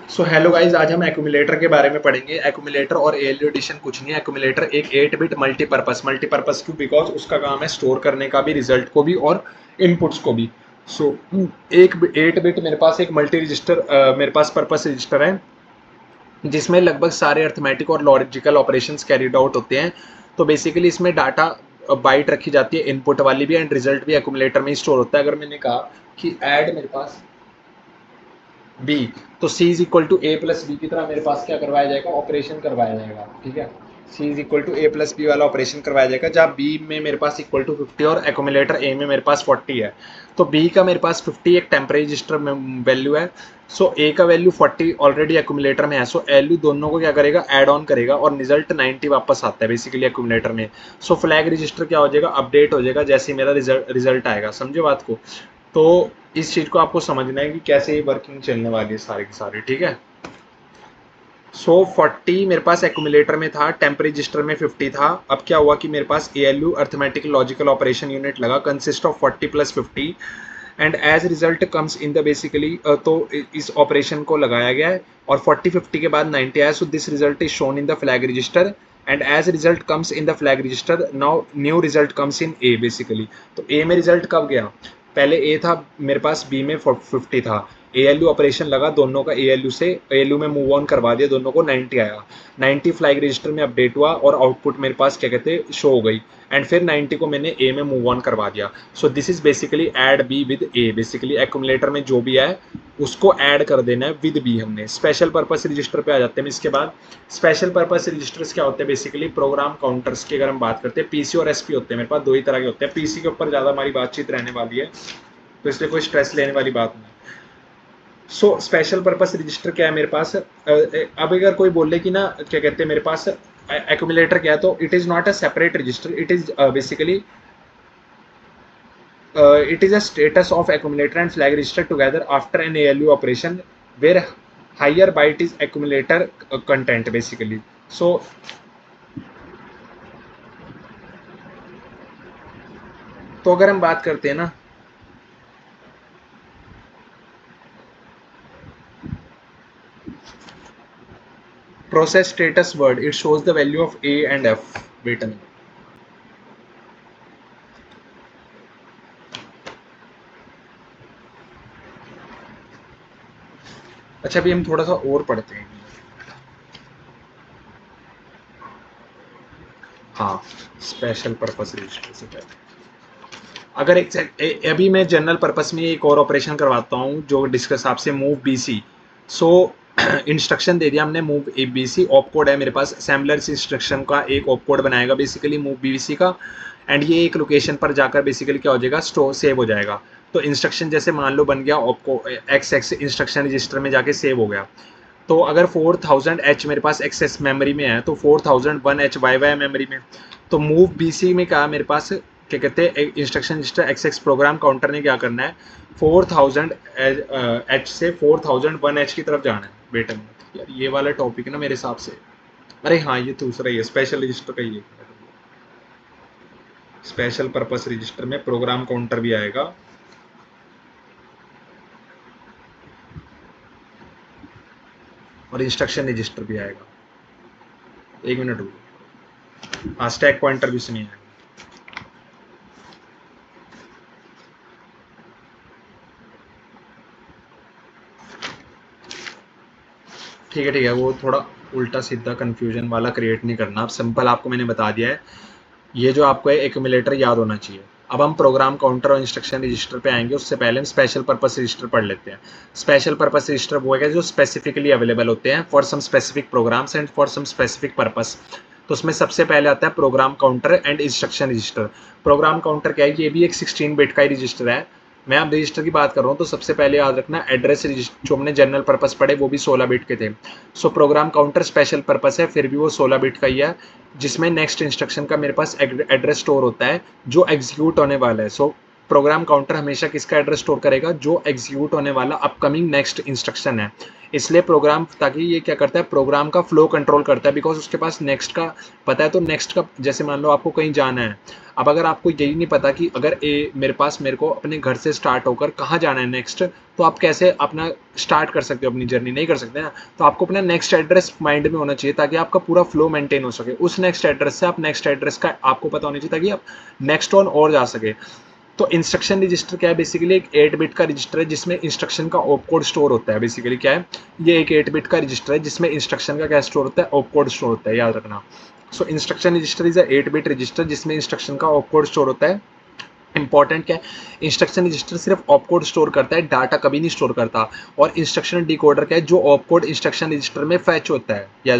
So hello guys, आज हम accumulator के बारे में पढ़ेंगे। एक्यूमुलेटर और एएलयू एडिशन कुछ नहीं है। एक्यूमुलेटर एक 8 बिट मल्टीपर्पस क्यों? बिकॉज उसका काम है स्टोर करने का भी, रिजल्ट को भी और इनपुट्स को भी। सो एक 8 बिट मेरे पास एक मल्टी रजिस्टर मेरे पास पर्पस रजिस्टर है जिसमें लगभग सारे अर्थमेटिक और लॉजिकल ऑपरेशंस कैरिड आउट होते हैं। तो बेसिकली इसमें डाटा बाइट रखी जाती है, इनपुट वाली भी एंड रिजल्ट भी एक्यूमुलेटर में ही स्टोर होता है। अगर मैंने कहा कि ऐड मेरे पास बी, तो C is equal to A plus B की तरह मेरे पास क्या करवाया जाएगा, ऑपरेशन करवाया जाएगा। ठीक है, C is equal to A plus B वाला ऑपरेशन करवाया जाएगा, जहाँ बी में मेरे पास इक्वल टू 50 और एक्यूमुलेटर ए में मेरे पास 40 है। तो बी का मेरे पास 50 एक टेम्परेरी रजिस्टर में वैल्यू है। सो ए का वैल्यू 40 ऑलरेडी एक्यूमुलेटर में है। सो एलयू दोनों को क्या करेगा, ऐड ऑन करेगा और रिजल्ट 90 वापस आता है बेसिकली एक्यूमुलेटर में। सो फ्लैग रजिस्टर क्या हो जाएगा, अपडेट हो जाएगा जैसे ही मेरा रिजल्ट आएगा। समझे बात को? तो इस चीज को आपको समझना है कि कैसे ये वर्किंग चलने वाली है सारी की सारी। ठीक है, सो 40 मेरे पास एक्यूमुलेटर में था, टेम्परेरी रजिस्टर में 50 था। अब क्या हुआ कि मेरे पास ALU arithmetic logical operation unit लगा, consist of 40 plus 50 and as result comes in the basically, तो इस ऑपरेशन को लगाया गया है और 40-50 के बाद 90 आया। So this result is shown in the flag register and as result comes in the flag register, now new result comes in A basically. तो ए में रिजल्ट कब गया, पहले ए था मेरे पास, बी में 50 था। एएलयू ऑपरेशन लगा दोनों का, एएलयू से एएलयू में मूव ऑन करवा दिया दोनों को, 90 आया। 90 फ्लैग रजिस्टर में अपडेट हुआ और आउटपुट मेरे पास क्या कहते हैं, शो हो गई। एंड फिर 90 को मैंने ए में मूव ऑन करवा दिया। So this is basically add be with A. Basically accumulator में जो भी है उसको ऐड कर देना है विद बी हमने। स्पेशल पर्पस रजिस्टर पे आ जाते हैं इसके बाद। स्पेशल पर्पस रजिस्टर्स क्या होते हैं, बेसिकली प्रोग्राम काउंटर्स की अगर हम बात करते हैं, पीसी और एसपी होते हैं मेरे पास, दो ही तरह के होते हैं। पीसी के ऊपर ज़्यादा हमारी बातचीत रहने वाली है, तो इसलिए कोई स्ट्रेस लेने वाली बात नहीं। सो स्पेशल पर्पस रजिस्टर क्या है मेरे पास, अब अगर कोई बोले कि ना क्या कहते हैं मेरे पास एक्यूमुलेटर क्या है, तो it is not a separate register, it is basically it is a status of accumulator and flag register together after an ALU operation where higher byte is accumulator content basically. So तो अगर हम बात करते हैं ना, process status word, it shows the value of A and F. Wait a minute, अच्छा अभी हम थोड़ा सा और पढ़ते हैं। हाँ, स्पेशल पर्पस रजिस्टर से पहले अगर अभी मैं जनरल पर्पस में एक और ऑपरेशन करवाता हूँ जो डिस्कस आपसे, मूव बीसी। सो इंस्ट्रक्शन दे दिया हमने move A B C, op code है मेरे पास, असेंबलर इंस्ट्रक्शन का एक ऑप कोड बनाएगा बेसिकली मूव बी सी का, एंड ये एक लोकेशन पर जाकर बेसिकली क्या हो जाएगा, स्टोर सेव हो जाएगा। तो इंस्ट्रक्शन जैसे मान लो बन गया ऑप को एक्स एक्स इंस्ट्रक्शन रजिस्टर में जाके सेव हो गया। तो अगर 4000 एच मेरे पास एक्सेस मेमोरी में है, तो 4001 एच वाई वाई मेमोरी में। तो मूव बी सी में कहा मेरे पास क्या कहते हैं, instruction register x x program counter ने क्या करना है, 4000 एच से 4001 एच की तरफ जाना है। बेटा यार ये वाला टॉपिक ना मेरे हिसाब से, अरे हाँ ये दूसरा ही है, स्पेशल रजिस्टर का ही है। स्पेशल पर्पस रजिस्टर में प्रोग्राम काउंटर भी आएगा और इंस्ट्रक्शन रजिस्टर भी आएगा। एक मिनट रुको, हाँ स्टैक पॉइंटर भी इसमें आएगा। ठीक है ठीक है, वो थोड़ा उल्टा सीधा कंफ्यूजन वाला क्रिएट नहीं करना, अब सिंपल आपको मैंने बता दिया है। ये जो आपको है एक्यूमुलेटर याद होना चाहिए। अब हम प्रोग्राम काउंटर और इंस्ट्रक्शन रजिस्टर पे आएंगे, उससे पहले हम स्पेशल पर्पस रजिस्टर पढ़ लेते हैं। स्पेशल पर्पस रजिस्टर वो है जो स्पेसिफिकली अवेलेबल होते हैं for some specific programs and for some specific purpose. तो उसमें सबसे पहले आता है program counter and instruction register. Program counter क्या है, ये भी एक 16 बिट का ही रजिस्टर है। मैं अब रजिस्टर की बात कर रहा हूँ, तो सबसे पहले याद रखना एड्रेस रजिस्टर, जो हमने जनरल पर्पस पढ़े वो भी 16 बिट के थे। सो प्रोग्राम काउंटर स्पेशल पर्पस है, फिर भी वो 16 बिट का ही है, जिसमें नेक्स्ट इंस्ट्रक्शन का मेरे पास एड्रेस स्टोर होता है जो एग्जीक्यूट होने वाला है। सो प्रोग्राम काउंटर हमेशा किसका एड्रेस स्टोर करेगा, जो एग्जीक्यूट होने वाला अपकमिंग नेक्स्ट इंस्ट्रक्शन है। इसलिए प्रोग्राम, ताकि ये क्या करता है, प्रोग्राम का फ्लो कंट्रोल करता है, बिकॉज उसके पास नेक्स्ट का पता है। तो नेक्स्ट का, जैसे मान लो आपको कहीं जाना है, अब अगर आपको यही नहीं पता कि अगर मेरे को अपने घर से स्टार्ट होकर कहाँ जाना है नेक्स्ट, तो आप कैसे अपना स्टार्ट कर सकते हो अपनी जर्नी, नहीं कर सकते ना। तो आपको अपना नेक्स्ट एड्रेस माइंड में होना चाहिए ताकि आपका पूरा फ्लो मेंटेन हो सके। उस नेक्स्ट एड्रेस से आप नेक्स्ट एड्रेस का आपको पता होना चाहिए ताकि आप नेक्स्ट ऑन और जा सके। तो इंस्ट्रक्शन रजिस्टर क्या है, बेसिकली एक 8 बिट का रजिस्टर है जिसमें इंस्ट्रक्शन का ऑप कोड स्टोर होता है। बेसिकली क्या है, ये एक 8 बिट का रजिस्टर है जिसमें इंस्ट्रक्शन का क्या स्टोर होता है, ऑप कोड स्टोर होता है, याद रखना। So instruction register is a 8 bit register जिसमें इंस्ट्रक्शन का ऑप कोड स्टोर होता है। इंपॉर्टेंट क्या है, इंस्ट्रक्शन रजिस्टर सिर्फ ऑप कोड स्टोर करता है, डाटा कभी नहीं स्टोर करता। और इंस्ट्रक्शन डिकोडर क्या है, जो ऑप कोड इंस्ट्रक्शन रजिस्टर में फैच होता है, या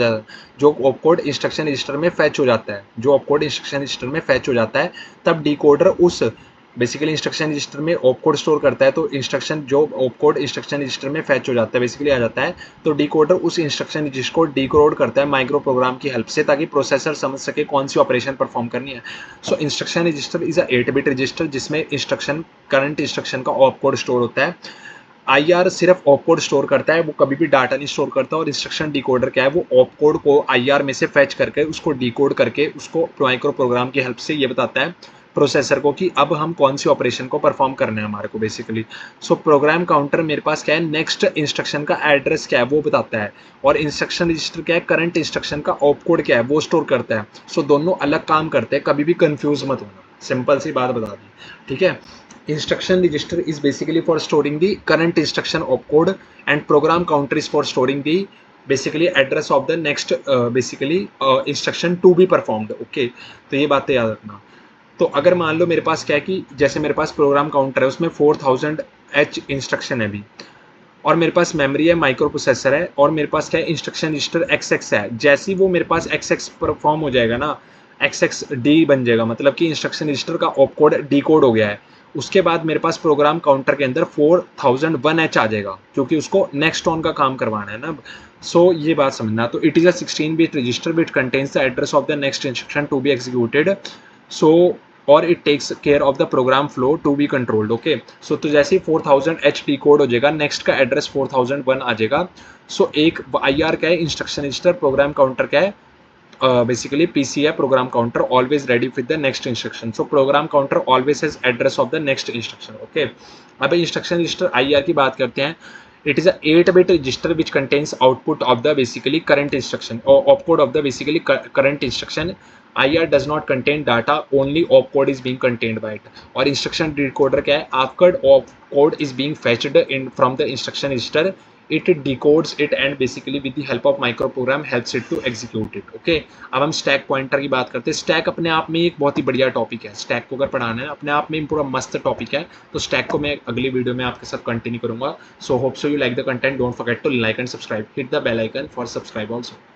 जो ऑप कोड इंस्ट्रक्शन रजिस्टर में फैच हो जाता है, जो ऑप कोड इंस्ट्रक्शन रजिस्टर में फैच हो जाता है, तब डिकोडर उस बेसिकली इंस्ट्रक्शन रजिस्टर में ऑप कोड स्टोर करता है। तो इंस्ट्रक्शन जो ऑप कोड इंस्ट्रक्शन रजिस्टर में फैच हो जाता है, बेसिकली आ जाता है, तो डिकोडर उस इंस्ट्रक्शन रजिस्टर को डिकोड करता है माइक्रो प्रोग्राम की हेल्प से, ताकि प्रोसेसर समझ सके कौन सी ऑपरेशन परफॉर्म करनी है। So instruction register is a 8 bit register जिसमें इंस्ट्रक्शन, करंट इंस्ट्रक्शन का ऑप कोड स्टोर होता है। आईआर सिर्फ ऑप कोड स्टोर करता है, वो कभी भी डाटा नहीं स्टोर करता। और इंस्ट्रक्शन डिकोडर क्या है, वो ऑप कोड को आईआर में से फैच करके उसको डिकोड करके उसको माइक्रो प्रोग्राम की हेल्प से ये बताता है प्रोसेसर को कि अब हम कौन सी ऑपरेशन को परफॉर्म करना है हमारे को, बेसिकली। सो प्रोग्राम काउंटर मेरे पास क्या है, नेक्स्ट इंस्ट्रक्शन का एड्रेस क्या है वो बताता है, और इंस्ट्रक्शन रजिस्टर क्या है, करंट इंस्ट्रक्शन का ऑप कोड क्या है वो स्टोर करता है। सो दोनों अलग काम करते हैं, कभी भी कंफ्यूज मत होना, सिंपल सी बात बता दी, ठीक है। Instruction register is basically for storing the current instruction opcode, and program counter is for storing the basically address of the next basically instruction to be performed। okay, तो ये बातें याद रखना। तो अगर मान लो मेरे पास क्या है कि जैसे मेरे पास प्रोग्राम काउंटर है, उसमें 4000 H इंस्ट्रक्शन है अभी, और मेरे पास मेमोरी है, माइक्रो प्रोसेसर है, और मेरे पास क्या है, इंस्ट्रक्शन रजिस्टर XX है। जैसे ही वो मेरे पास XX परफॉर्म हो जाएगा ना, XXD बन जाएगा, मतलब कि इंस्ट्रक्शन रजिस्टर का ऑप कोड डी कोड हो गया है। उसके बाद मेरे पास प्रोग्राम काउंटर के अंदर 4001H आ जाएगा, क्योंकि उसको नेक्स्ट ऑन का काम करवाना है ना। सो ये बात समझना। तो it is a 16 bit register which contains the address of the next instruction to be executed. So और it takes care of the program flow to be controlled. Okay, so तो जैसे ही 4000H डी कोड हो जाएगा, next का address 4001 आ जाएगा। सो एक IR क्या है, इंस्ट्रक्शन रजिस्टर, प्रोग्राम काउंटर क्या है, basically PC है, program counter always ready with the next instruction. So program counter always has address of the next instruction. Okay, अब इंस्ट्रक्शन रजिस्टर IR की बात करते हैं। It is a 8-bit register which contains output of the basically current instruction or opcode of the basically current instruction. IR does not contain data, only opcode is being contained by it. और instruction decoder क्या है, after opcode is being fetched in from the instruction register, it decodes it and basically with the help of micro program helps it to execute it। okay, अब हम stack pointer की बात करते हैं। Stack अपने आप में एक बहुत ही बढ़िया टॉपिक है, स्टैक को अगर पढ़ाना है अपने आप में पूरा मस्त टॉपिक है। तो स्टैक को मैं अगली वीडियो में आपके साथ कंटिन्यू करूंगा। So hope so you like the content, don't forget to like and subscribe, hit the bell icon for subscribe also।